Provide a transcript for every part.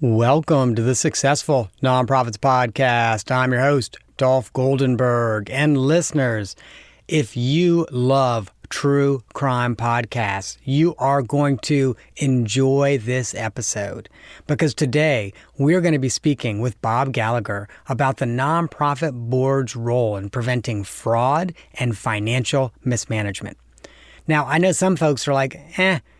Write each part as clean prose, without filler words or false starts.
Welcome to the Successful Nonprofits Podcast. I'm your host, Dolph Goldenberg. And listeners, if you love true crime podcasts, you are going to enjoy this episode because today we're going to be speaking with Bob Gallagher about the nonprofit board's role in preventing fraud and financial mismanagement. Now, I know some folks are like,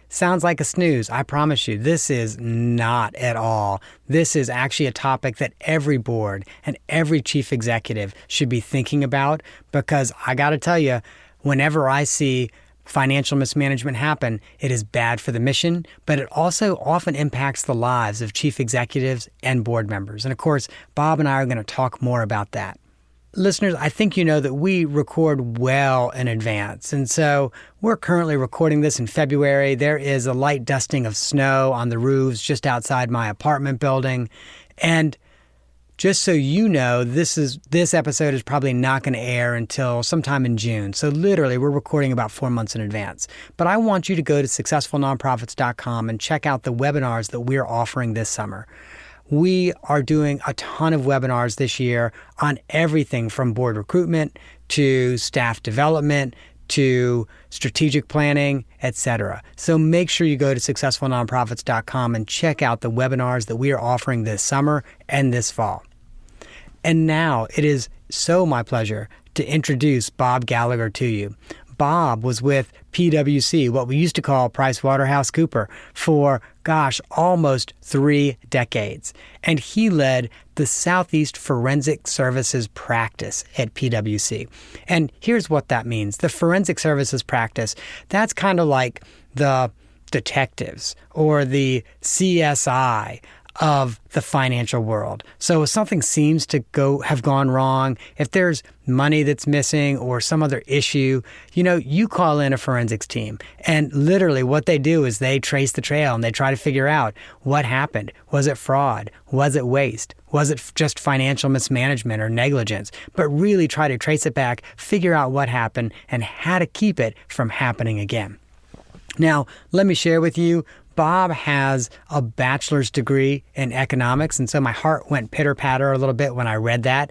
sounds like a snooze. I promise you, this is not at all. This is actually a topic that every board and every chief executive should be thinking about because I got to tell you, whenever I see financial mismanagement happen, it is bad for the mission, but it also often impacts the lives of chief executives and board members. And of course, Bob and I are going to talk more about that. Listeners, I think you know that we record well in advance. And so we're currently recording this in February. There is a light dusting of snow on the roofs just outside my apartment building. And just so you know, this episode is probably not going to air until sometime in June. So literally, we're recording about 4 months in advance. But I want you to go to successfulnonprofits.com and check out the webinars that we're offering this summer. We are doing a ton of webinars this year on everything from board recruitment to staff development to strategic planning, etc. So make sure you go to successfulnonprofits.com and check out the webinars that we are offering this summer and this fall. And now it is so my pleasure to introduce Bob Gallagher to you. Bob was with PwC, what we used to call PricewaterhouseCoopers, for, almost 3 decades. And he led the Southeast Forensic Services practice at PwC. And here's what that means. The Forensic Services practice, that's kind of like the detectives or the CSI of the financial world. So if something seems to have gone wrong, if there's money that's missing or some other issue, you call in a forensics team. And literally what they do is they trace the trail and they try to figure out what happened. Was it fraud? Was it waste? Was it just financial mismanagement or negligence? But really try to trace it back, figure out what happened and how to keep it from happening again. Now, let me share with you, Bob has a bachelor's degree in economics, and so my heart went pitter-patter a little bit when I read that,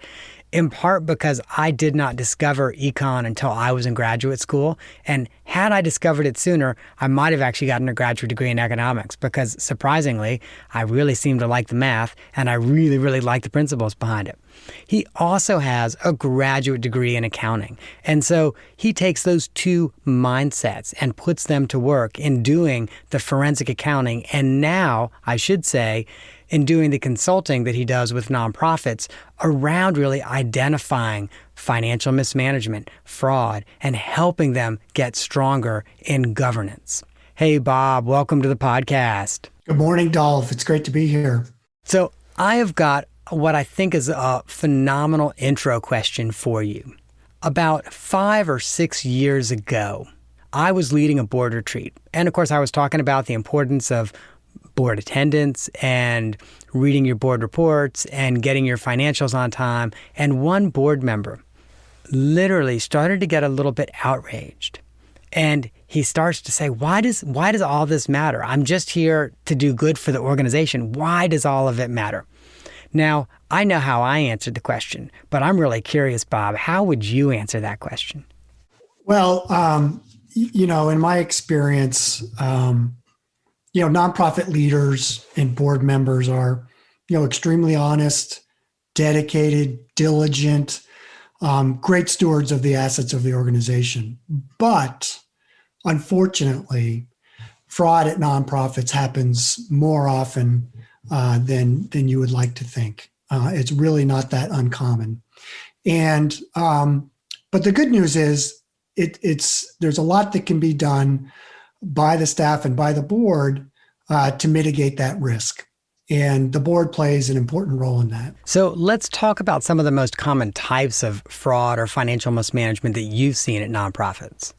in part because I did not discover econ until I was in graduate school. And had I discovered it sooner, I might have actually gotten a graduate degree in economics because, surprisingly, I really seem to like the math, and I really, really like the principles behind it. He also has a graduate degree in accounting. And so he takes those two mindsets and puts them to work in doing the forensic accounting. And now, I should say, in doing the consulting that he does with nonprofits around really identifying financial mismanagement, fraud, and helping them get stronger in governance. Hey, Bob, welcome to the podcast. Good morning, Dolph. It's great to be here. So I have got what I think is a phenomenal intro question for you. About 5 or 6 years ago, I was leading a board retreat. And of course, I was talking about the importance of board attendance and reading your board reports and getting your financials on time. And one board member literally started to get a little bit outraged. And he starts to say, why does all this matter? I'm just here to do good for the organization. Why does all of it matter? Now, I know how I answered the question, but I'm really curious, Bob, how would you answer that question? Well, in my experience, nonprofit leaders and board members are, extremely honest, dedicated, diligent, great stewards of the assets of the organization. But unfortunately, fraud at nonprofits happens more often than you would like to think. It's really not that uncommon. And but the good news is there's a lot that can be done by the staff and by the board to mitigate that risk. And the board plays an important role in that. So let's talk about some of the most common types of fraud or financial mismanagement that you've seen at nonprofits.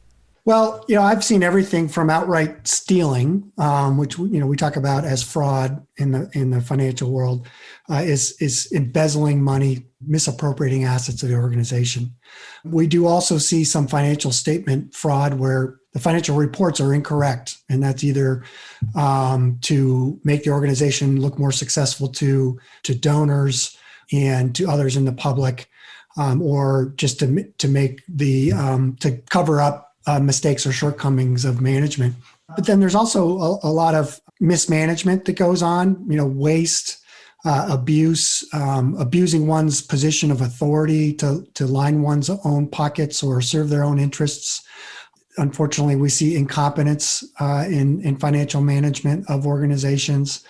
Well, I've seen everything from outright stealing, which we talk about as fraud in the financial world, is embezzling money, misappropriating assets of the organization. We do also see some financial statement fraud where the financial reports are incorrect And that's either to make the organization look more successful to donors and to others in the public, or just to make to cover up mistakes or shortcomings of management. But then there's also a lot of mismanagement that goes on, waste, abuse, abusing one's position of authority to line one's own pockets or serve their own interests. Unfortunately, we see incompetence in financial management of organizations.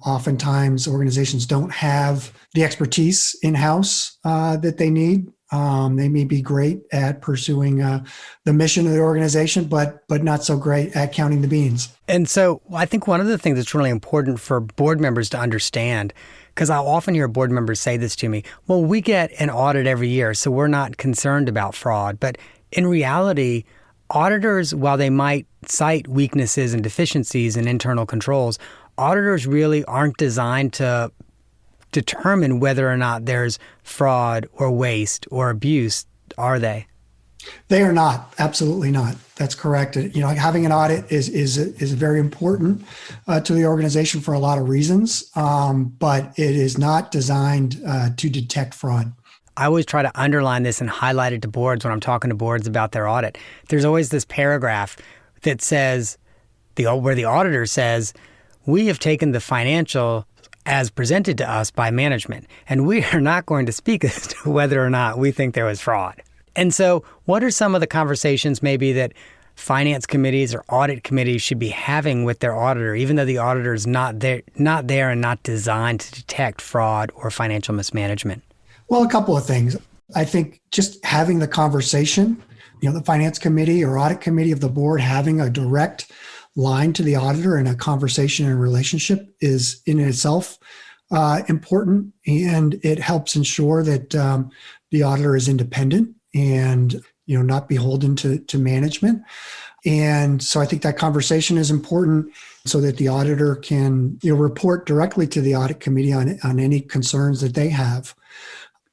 Oftentimes, organizations don't have the expertise in-house that they need. They may be great at pursuing the mission of the organization, but not so great at counting the beans. And so I think one of the things that's really important for board members to understand, because I'll often hear board members say this to me, well, we get an audit every year, so we're not concerned about fraud. But in reality, auditors, while they might cite weaknesses and deficiencies in internal controls, auditors really aren't designed to determine whether or not there's fraud or waste or abuse, are they? They are not. Absolutely not. That's correct. Having an audit is very important to the organization for a lot of reasons, but it is not designed to detect fraud. I always try to underline this and highlight it to boards when I'm talking to boards about their audit. There's always this paragraph that says, where the auditor says, we have taken the financial as presented to us by management, and we are not going to speak as to whether or not we think there was fraud. And so what are some of the conversations maybe that finance committees or audit committees should be having with their auditor, even though the auditor is not there and not designed to detect fraud or financial mismanagement? Well, a couple of things. I think just having the conversation, the finance committee or audit committee of the board having a direct line to the auditor and a conversation and relationship is in itself important, and it helps ensure that the auditor is independent and not beholden to management. And so I think that conversation is important so that the auditor can report directly to the audit committee on any concerns that they have.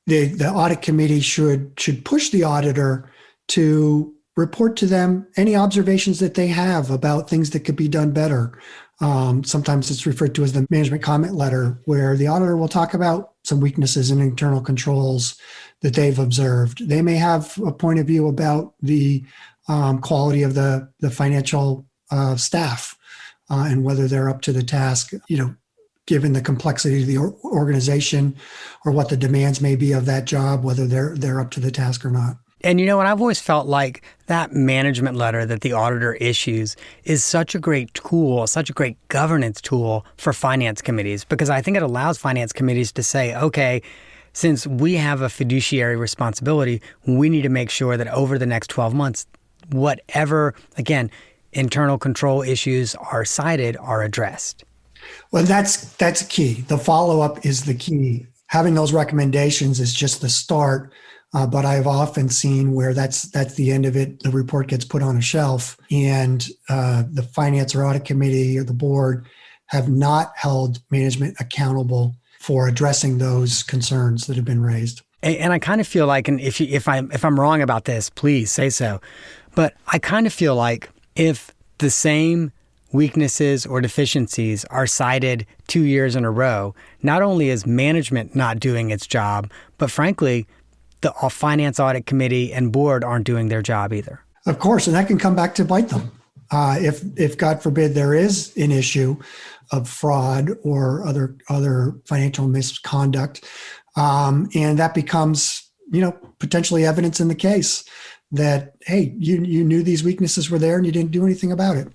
The audit committee should push the auditor to report to them any observations that they have about things that could be done better. Sometimes it's referred to as the management comment letter, where the auditor will talk about some weaknesses in internal controls that they've observed. They may have a point of view about the quality of the financial staff and whether they're up to the task, given the complexity of the organization or what the demands may be of that job, whether they're up to the task or not. And and I've always felt like that management letter that the auditor issues is such a great tool, such a great governance tool for finance committees, because I think it allows finance committees to say, okay, since we have a fiduciary responsibility, we need to make sure that over the next 12 months, whatever, again, internal control issues are cited are addressed. Well, that's key. The follow-up is the key. Having those recommendations is just the start. But I've often seen where that's the end of it. The report gets put on a shelf, and the finance or audit committee or the board have not held management accountable for addressing those concerns that have been raised. And I kind of feel like, and if I'm wrong about this, please say so. But I kind of feel like if the same weaknesses or deficiencies are cited 2 years in a row, not only is management not doing its job, but frankly, the finance audit committee and board aren't doing their job either. Of course, and that can come back to bite them. If God forbid there is an issue of fraud or other financial misconduct, and that becomes potentially evidence in the case that, hey, you knew these weaknesses were there and you didn't do anything about it.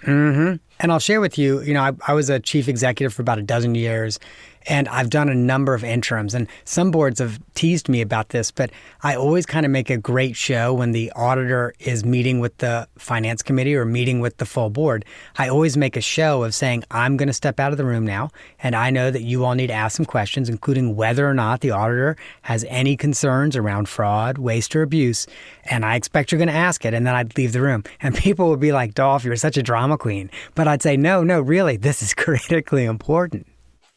Mm-hmm. And I'll share with you, I was a chief executive for about a dozen years, and I've done a number of interims, and some boards have teased me about this, but I always kind of make a great show when the auditor is meeting with the finance committee or meeting with the full board. I always make a show of saying, I'm going to step out of the room now, and I know that you all need to ask some questions, including whether or not the auditor has any concerns around fraud, waste, or abuse, and I expect you're going to ask it, and then I'd leave the room. And people would be like, Dolph, you're such a drama queen. But I'd say, no, really, this is critically important.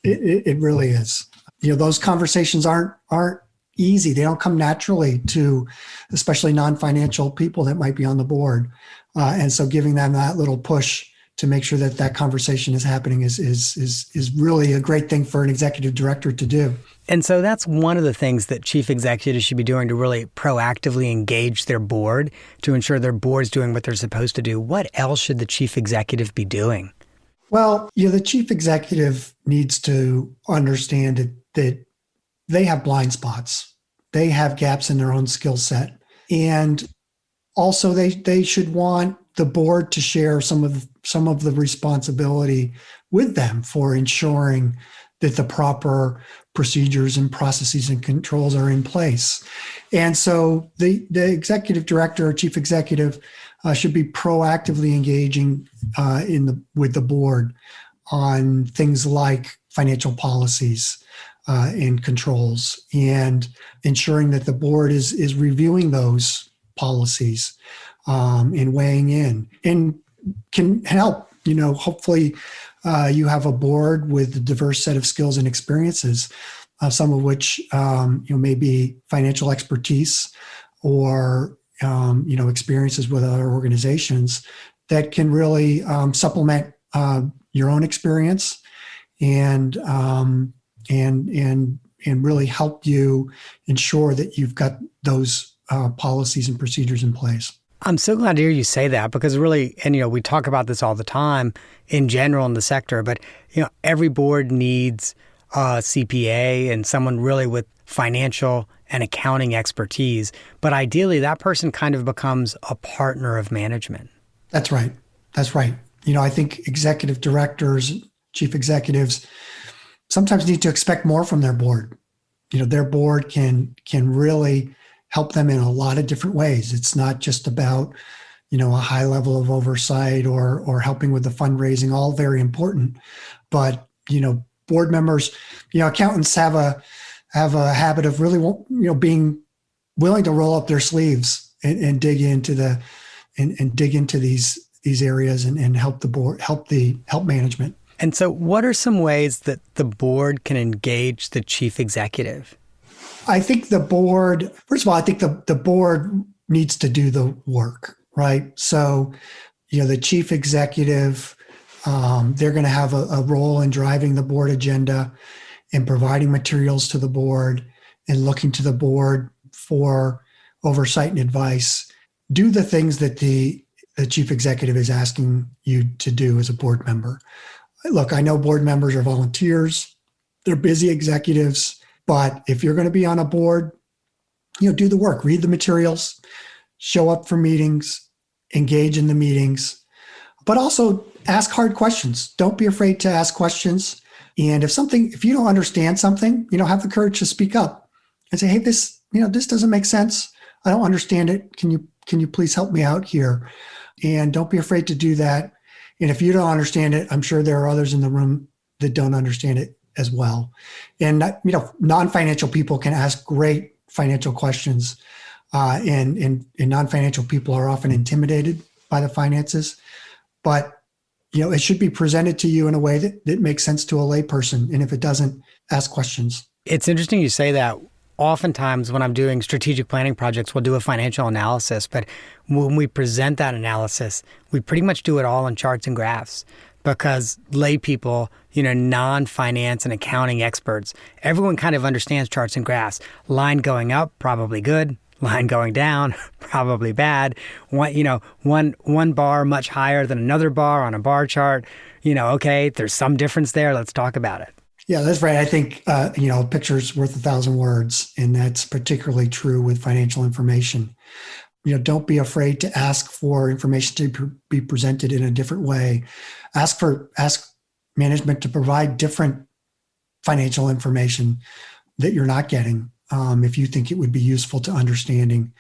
It really is. Those conversations aren't easy. They don't come naturally to especially non-financial people that might be on the board. And so giving them that little push to make sure that that conversation is happening is really a great thing for an executive director to do. And so that's one of the things that chief executives should be doing to really proactively engage their board to ensure their board's doing what they're supposed to do. What else should the chief executive be doing? Well, the chief executive needs to understand that they have blind spots. They have gaps in their own skill set. And also they should want the board to share some of the responsibility with them for ensuring that the proper procedures and processes and controls are in place. And so the executive director or chief executive should be proactively engaging with the board on things like financial policies and controls, and ensuring that the board is reviewing those policies and weighing in, and can help. Hopefully you have a board with a diverse set of skills and experiences, some of which may be financial expertise or experiences with other organizations that can really supplement your own experience and really help you ensure that you've got those policies and procedures in place. I'm so glad to hear you say that, because really, and we talk about this all the time in general in the sector, but every board needs a CPA and someone really with financial and accounting expertise. But ideally, that person kind of becomes a partner of management. That's right. I think executive directors, chief executives sometimes need to expect more from their board. Their board can really help them in a lot of different ways. It's not just about, a high level of oversight or helping with the fundraising, all very important. But, board members, accountants have a habit of really, being willing to roll up their sleeves and dig into these areas and help the board, help management. And so what are some ways that the board can engage the chief executive? I think the board, first of all, the board needs to do the work, right? So, the chief executive, they're going to have a role in driving the board agenda and providing materials to the board and looking to the board for oversight and advice. Do the things that the chief executive is asking you to do as a board member. Look, I know board members are volunteers. They're busy executives. But if you're going to be on a board, do the work, read the materials, show up for meetings, engage in the meetings, but also ask hard questions. Don't be afraid to ask questions. And if you don't understand something, have the courage to speak up and say, hey, this doesn't make sense. I don't understand it. Can you please help me out here? And don't be afraid to do that. And if you don't understand it, I'm sure there are others in the room that don't understand it as well. And, non-financial people can ask great financial questions. And non-financial people are often intimidated by the finances. But, it should be presented to you in a way that makes sense to a layperson. And if it doesn't, ask questions. It's interesting you say that. Oftentimes when I'm doing strategic planning projects, we'll do a financial analysis. But when we present that analysis, we pretty much do it all in charts and graphs. Because lay people, non-finance and accounting experts, everyone kind of understands charts and graphs. Line going up, probably good. Line going down, probably bad. One bar much higher than another bar on a bar chart. Okay, there's some difference there. Let's talk about it. Yeah, that's right. I think, a picture's worth 1,000 words, and that's particularly true with financial information. Don't be afraid to ask for information to be presented in a different way. Ask management to provide different financial information that you're not getting, if you think it would be useful to understanding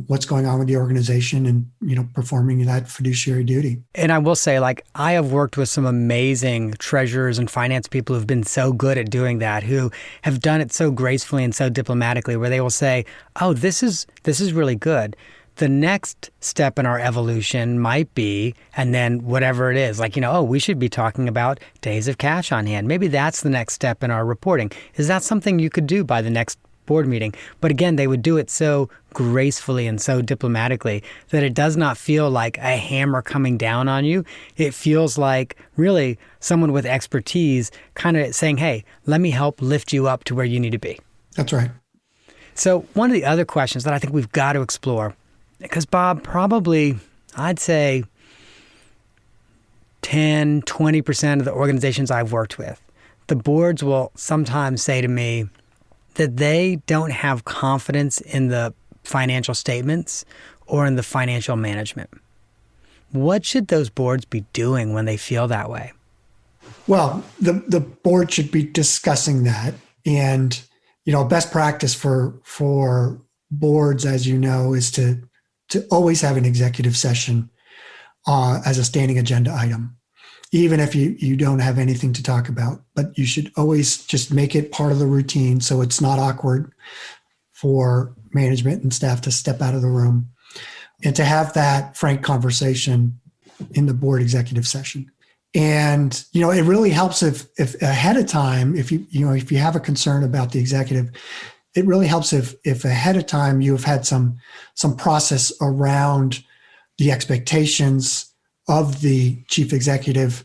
what's going on with the organization and performing that fiduciary duty. And I will say, I have worked with some amazing treasurers and finance people who've been so good at doing that, who have done it so gracefully and so diplomatically, where they will say, "Oh, this is really good. The next step in our evolution might be," and then whatever it is, we should be talking about days of cash on hand. Maybe that's the next step in our reporting. Is that something you could do by the next board meeting. But again, they would do it so gracefully and so diplomatically that it does not feel like a hammer coming down on you. It feels like really someone with expertise kind of saying, hey, let me help lift you up to where you need to be. That's right. So one of the other questions that I think we've got to explore, because Bob, probably I'd say 10, 20% of the organizations I've worked with, the boards will sometimes say to me that they don't have confidence in the financial statements or in the financial management. What should those boards be doing when they feel that way? Well, the board should be discussing that. And, best practice for boards, as you know, is to always have an executive session as a standing agenda item, even if you don't have anything to talk about. But you should always just make it part of the routine so it's not awkward for management and staff to step out of the room and to have that frank conversation in the board executive session. And, it really helps if ahead of time, if you have a concern about the executive, it really helps if ahead of time you have had some process around the expectations of the chief executive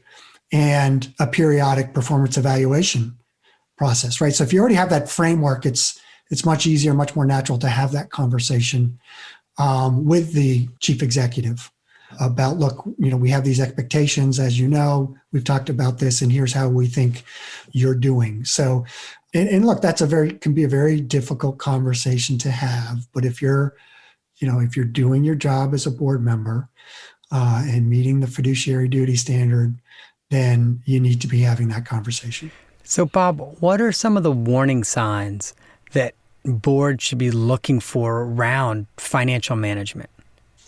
and a periodic performance evaluation process, right? So if you already have that framework, it's much easier, much more natural to have that conversation with the chief executive about, look, we have these expectations, as you know, we've talked about this, and here's how we think you're doing. So, and look, can be a very difficult conversation to have. But if you're doing your job as a board member and meeting the fiduciary duty standard, then you need to be having that conversation. So, Bob, what are some of the warning signs that boards should be looking for around financial management?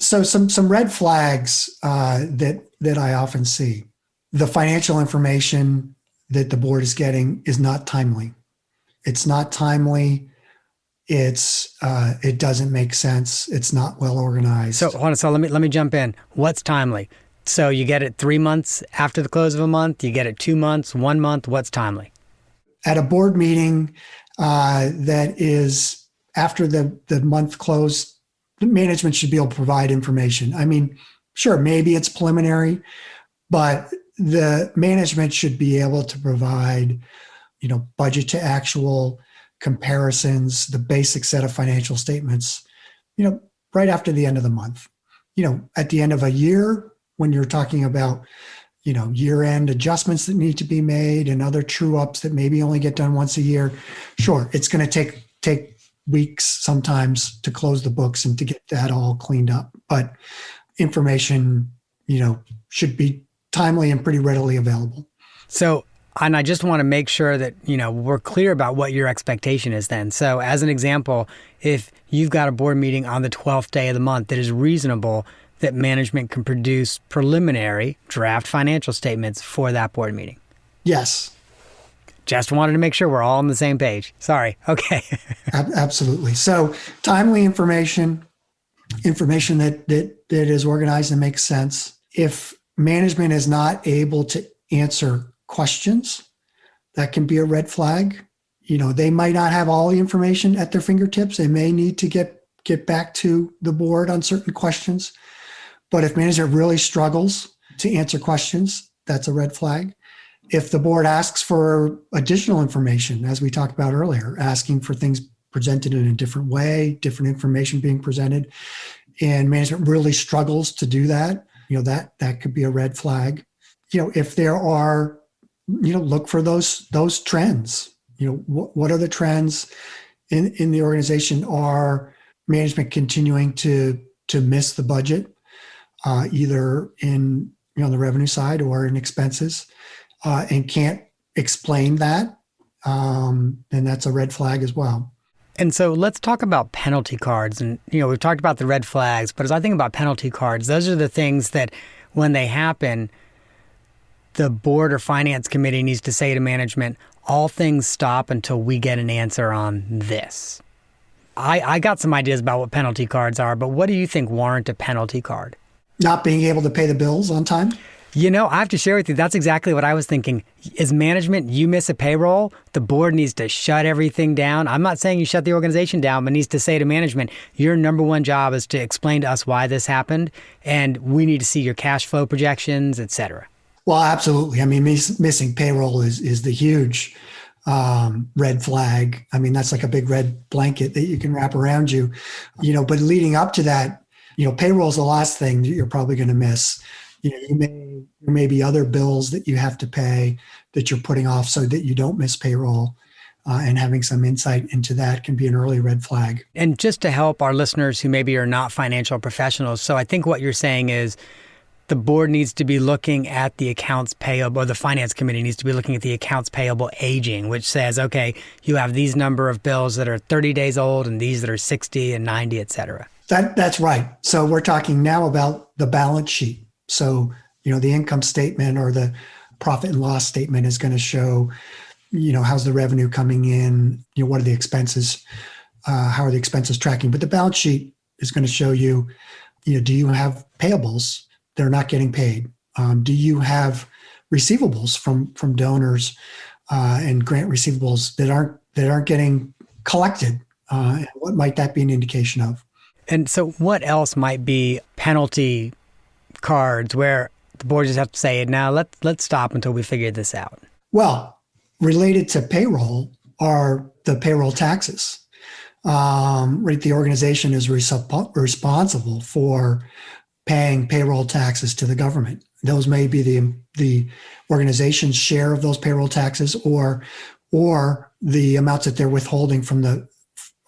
So some red flags that I often see. The financial information that the board is getting is not timely. It's not timely. It doesn't make sense. It's not well organized. So hold on. So let me jump in. What's timely? So you get it 3 months after the close of a month. You get it 2 months, 1 month. What's timely? At a board meeting that is after the month close, the management should be able to provide information. I mean, sure, maybe it's preliminary, but the management should be able to provide, budget to actual comparisons, the basic set of financial statements, right after the end of the month. At the end of a year, when you're talking about, year-end adjustments that need to be made and other true-ups that maybe only get done once a year, sure, it's going to take weeks sometimes to close the books and to get that all cleaned up. But information, should be timely and pretty readily available. So, and I just want to make sure that, we're clear about what your expectation is then. So as an example, if you've got a board meeting on the 12th day of the month, that is reasonable that management can produce preliminary draft financial statements for that board meeting. Yes. Just wanted to make sure we're all on the same page. Sorry. Okay. Absolutely. So timely information that is organized and makes sense. If management is not able to answer questions, that can be a red flag. They might not have all the information at their fingertips. They may need to get back to the board on certain questions. But if management really struggles to answer questions, that's a red flag. If the board asks for additional information, as we talked about earlier, asking for things presented in a different way, different information being presented, and management really struggles to do that, that could be a red flag. If there are, look for those trends. What are the trends in the organization? Are management continuing to miss the budget, either in on the revenue side or in expenses? And can't explain that, then that's a red flag as well. And so let's talk about penalty cards. And, we've talked about the red flags, but as I think about penalty cards, those are the things that when they happen, the board or finance committee needs to say to management, all things stop until we get an answer on this. I got some ideas about what penalty cards are, but what do you think warrant a penalty card? Not being able to pay the bills on time? I have to share with you, that's exactly what I was thinking. As management, you miss a payroll, the board needs to shut everything down. I'm not saying you shut the organization down, but needs to say to management, your number one job is to explain to us why this happened, and we need to see your cash flow projections, et cetera. Well, absolutely. I mean, missing payroll is the huge red flag. I mean, that's like a big red blanket that you can wrap around you, but leading up to that, payroll is the last thing that you're probably going to miss. There may be other bills that you have to pay that you're putting off so that you don't miss payroll, and having some insight into that can be an early red flag. And just to help our listeners who maybe are not financial professionals, so I think what you're saying is the board needs to be looking at the accounts payable, or the finance committee needs to be looking at the accounts payable aging, which says, okay, you have these number of bills that are 30 days old and these that are 60 and 90, et cetera. That's right. So we're talking now about the balance sheet. So, the income statement or the profit and loss statement is going to show, how's the revenue coming in, what are the expenses, how are the expenses tracking? But the balance sheet is going to show you, do you have payables that are not getting paid? Do you have receivables from donors and grant receivables that aren't getting collected? What might that be an indication of? And so what else might be penalty cards where the board just have to say, now let's stop until we figure this out? Well, related to payroll are the payroll taxes. Right, the organization is responsible for paying payroll taxes to the government. Those may be the organization's share of those payroll taxes, or the amounts that they're withholding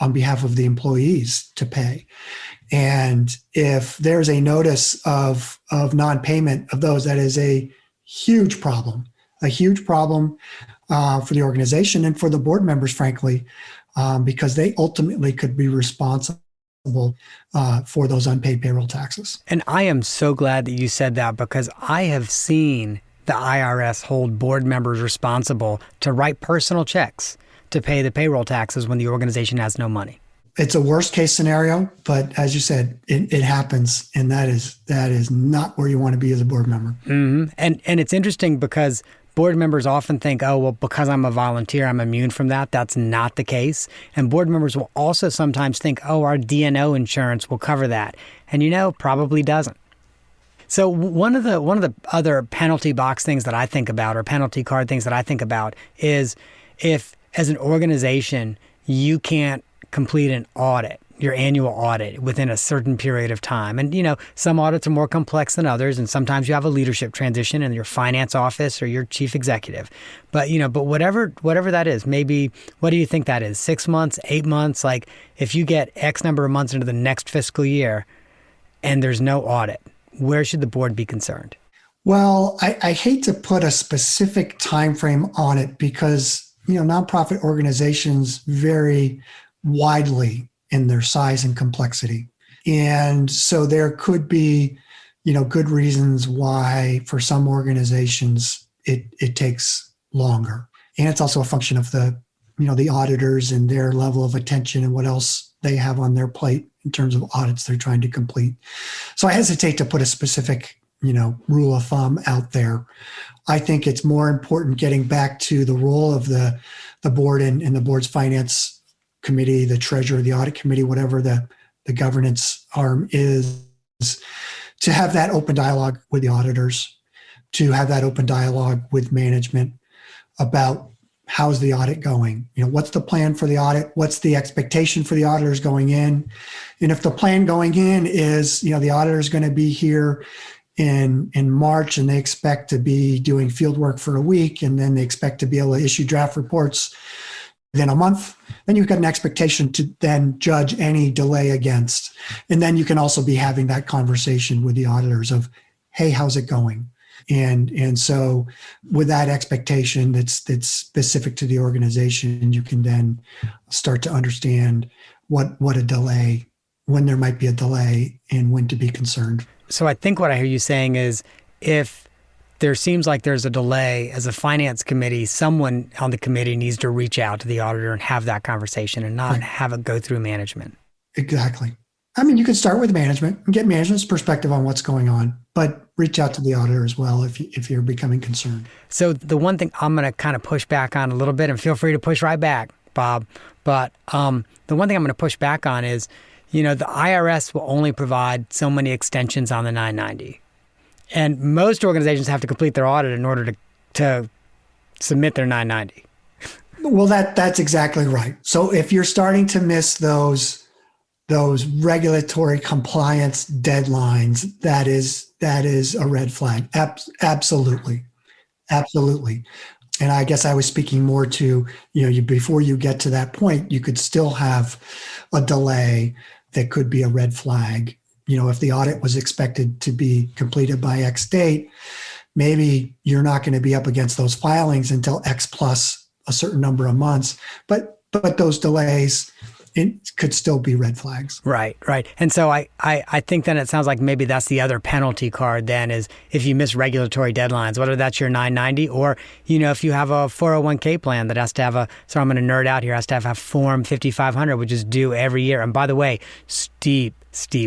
on behalf of the employees to pay. And if there's a notice of non-payment of those, that is a huge problem for the organization and for the board members, frankly, because they ultimately could be responsible for those unpaid payroll taxes. And I am so glad that you said that, because I have seen the IRS hold board members responsible to write personal checks to pay the payroll taxes when the organization has no money. It's a worst case scenario, but as you said, it happens, and that is not where you want to be as a board member. Mm-hmm. And it's interesting because board members often think, oh, well, because I'm a volunteer, I'm immune from that. That's not the case. And board members will also sometimes think, oh, our D&O insurance will cover that. And probably doesn't. So one of the other penalty box things that I think about, or penalty card things that I think about, is if as an organization you can't complete an audit, your annual audit, within a certain period of time. And, some audits are more complex than others. And sometimes you have a leadership transition in your finance office or your chief executive. But, but whatever that is, maybe, what do you think that is? 6 months, 8 months? Like, if you get X number of months into the next fiscal year and there's no audit, where should the board be concerned? Well, I hate to put a specific time frame on it because, nonprofit organizations vary widely in their size and complexity. And so there could be, good reasons why for some organizations it takes longer. And it's also a function of the auditors and their level of attention and what else they have on their plate in terms of audits they're trying to complete. So I hesitate to put a specific, rule of thumb out there. I think it's more important getting back to the role of the board and the board's finance committee, the treasurer, the audit committee, whatever the governance arm is, to have that open dialogue with the auditors, to have that open dialogue with management about how's the audit going? What's the plan for the audit? What's the expectation for the auditors going in? And if the plan going in is, the auditor is going to be here in March and they expect to be doing field work for a week, and then they expect to be able to issue draft reports within a month, then you've got an expectation to then judge any delay against. And then you can also be having that conversation with the auditors of, hey, how's it going? And so with that expectation that's specific to the organization, you can then start to understand what a delay, when there might be a delay, and when to be concerned. So I think what I hear you saying is, if there seems like there's a delay as a finance committee, someone on the committee needs to reach out to the auditor and have that conversation and not have it go through management. Exactly. I mean, you could start with management and get management's perspective on what's going on, but reach out to the auditor as well if you're becoming concerned. So the one thing I'm going to kind of push back on a little bit, and feel free to push right back, Bob, but the one thing I'm going to push back on is, the IRS will only provide so many extensions on the 990. And most organizations have to complete their audit in order to submit their 990. Well, that's exactly right. So if you're starting to miss those regulatory compliance deadlines, that is a red flag. Absolutely. And I guess I was speaking more to, before you get to that point, you could still have a delay that could be a red flag. If the audit was expected to be completed by X date, maybe you're not going to be up against those filings until X plus a certain number of months. But those delays, it could still be red flags. Right. And so I think then it sounds like maybe that's the other penalty card then, is if you miss regulatory deadlines, whether that's your 990 or, if you have a 401k plan that has to have I'm going to nerd out here, has to have a Form 5500, which is due every year. And by the way, steep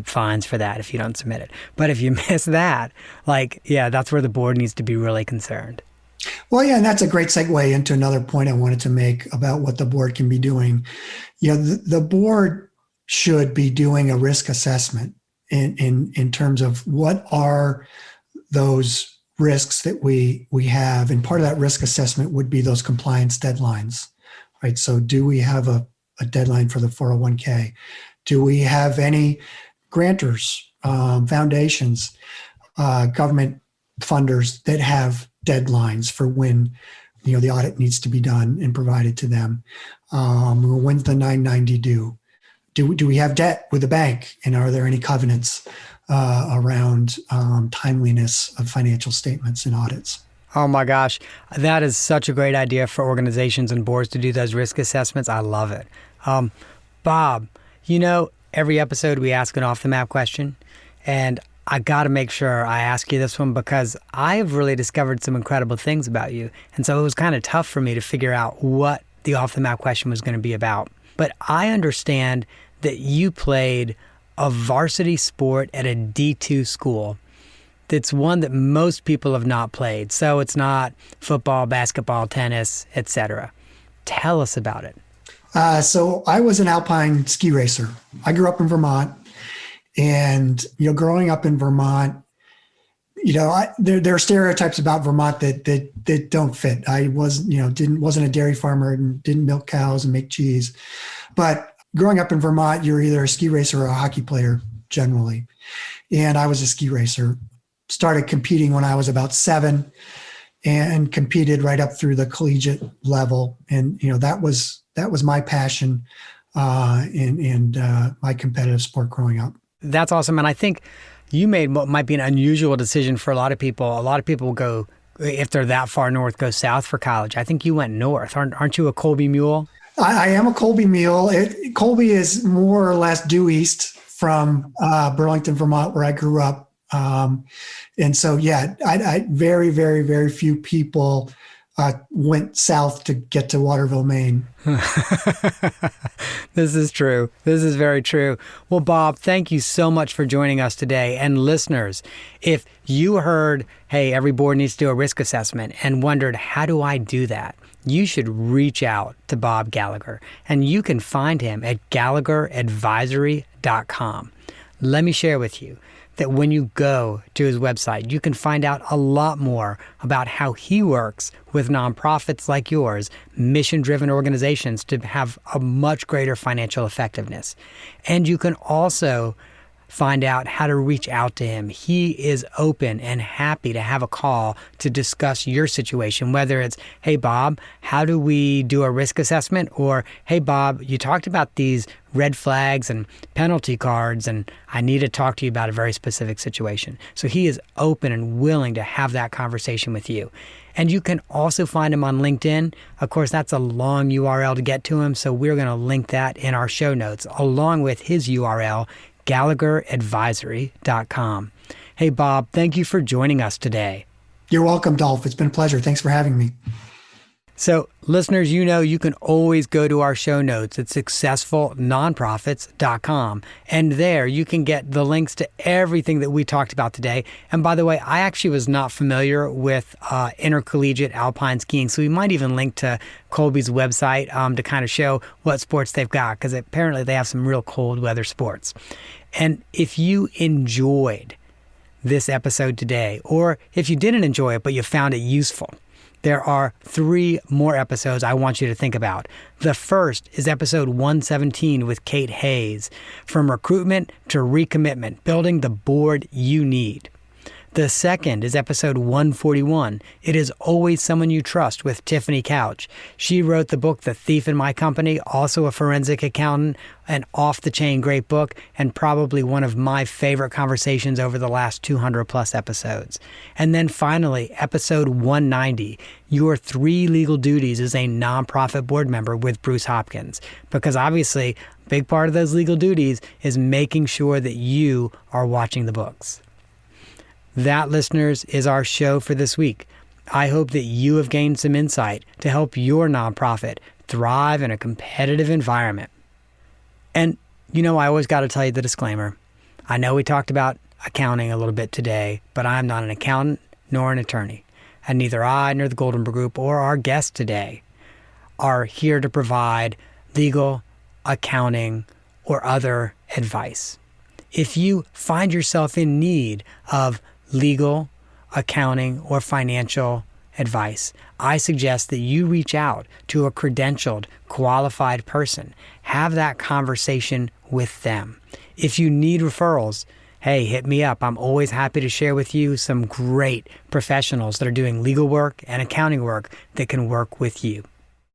fines for that if you don't submit it. But if you miss that, that's where the board needs to be really concerned. Well, yeah, and that's a great segue into another point I wanted to make about what the board can be doing. The board should be doing a risk assessment in terms of what are those risks that we have. And part of that risk assessment would be those compliance deadlines, right? So do we have a deadline for the 401k? Do we have any grantors, foundations, government funders that have deadlines for when the audit needs to be done and provided to them? When's the 990 due? Do we have debt with the bank, and are there any covenants around timeliness of financial statements and audits? Oh my gosh, that is such a great idea for organizations and boards to do those risk assessments. I love it. Bob, every episode we ask an off-the-map question, and I got to make sure I ask you this one because I have really discovered some incredible things about you. And so it was kind of tough for me to figure out what the off-the-map question was going to be about. But I understand that you played a varsity sport at a D2 school. That's one that most people have not played. So it's not football, basketball, tennis, etc. Tell us about it. So I was an alpine ski racer. I grew up in Vermont. And, growing up in Vermont, there are stereotypes about Vermont that don't fit. I wasn't a dairy farmer and didn't milk cows and make cheese. But growing up in Vermont, you're either a ski racer or a hockey player generally. And I was a ski racer. Started competing when I was about 7 and competed right up through the collegiate level. And, that was my passion and my competitive sport growing up. That's awesome. And I think you made what might be an unusual decision for a lot of people. A lot of people go, if they're that far north, go south for college. I think you went north. Aren't you a Colby mule? I am a Colby mule. Colby is more or less due east from Burlington, Vermont, where I grew up. And so, I very, very, very few people went south to get to Waterville, Maine. This is true. This is very true. Well, Bob, thank you so much for joining us today. And listeners, if you heard, hey, every board needs to do a risk assessment and wondered, how do I do that? You should reach out to Bob Gallagher, and you can find him at GallagherAdvisory.com. Let me share with you that when you go to his website, you can find out a lot more about how he works with nonprofits like yours, mission-driven organizations, to have a much greater financial effectiveness. And you can also find out how to reach out to him. He is open and happy to have a call to discuss your situation, whether it's, hey, Bob, how do we do a risk assessment? Or, hey, Bob, you talked about these red flags and penalty cards, and I need to talk to you about a very specific situation. So he is open and willing to have that conversation with you. And you can also find him on LinkedIn. Of course, that's a long URL to get to him, so we're going to link that in our show notes, along with his URL, GallagherAdvisory.com. Hey, Bob, thank you for joining us today. You're welcome, Dolph. It's been a pleasure. Thanks for having me. So listeners, you can always go to our show notes at successfulnonprofits.com. And there you can get the links to everything that we talked about today. And by the way, I actually was not familiar with intercollegiate alpine skiing. So we might even link to Colby's website to kind of show what sports they've got, because apparently they have some real cold weather sports. And if you enjoyed this episode today, or if you didn't enjoy it, but you found it useful, there are 3 more episodes I want you to think about. The first is episode 117 with Kate Hayes, From Recruitment to Recommitment, Building the Board You Need. The second is episode 141. It is Always Someone You Trust with Tiffany Couch. She wrote the book The Thief in My Company, also a forensic accountant, an off-the-chain great book, and probably one of my favorite conversations over the last 200 plus episodes. And then finally, episode 190, Your 3 Legal Duties as a Nonprofit Board Member with Bruce Hopkins. Because obviously, a big part of those legal duties is making sure that you are watching the books. That, listeners, is our show for this week. I hope that you have gained some insight to help your nonprofit thrive in a competitive environment. And, I always got to tell you the disclaimer. I know we talked about accounting a little bit today, but I'm not an accountant nor an attorney. And neither I nor the Goldenberg Group or our guest today are here to provide legal, accounting, or other advice. If you find yourself in need of legal, accounting, or financial advice, I suggest that you reach out to a credentialed, qualified person. Have that conversation with them. If you need referrals, hey, hit me up. I'm always happy to share with you some great professionals that are doing legal work and accounting work that can work with you.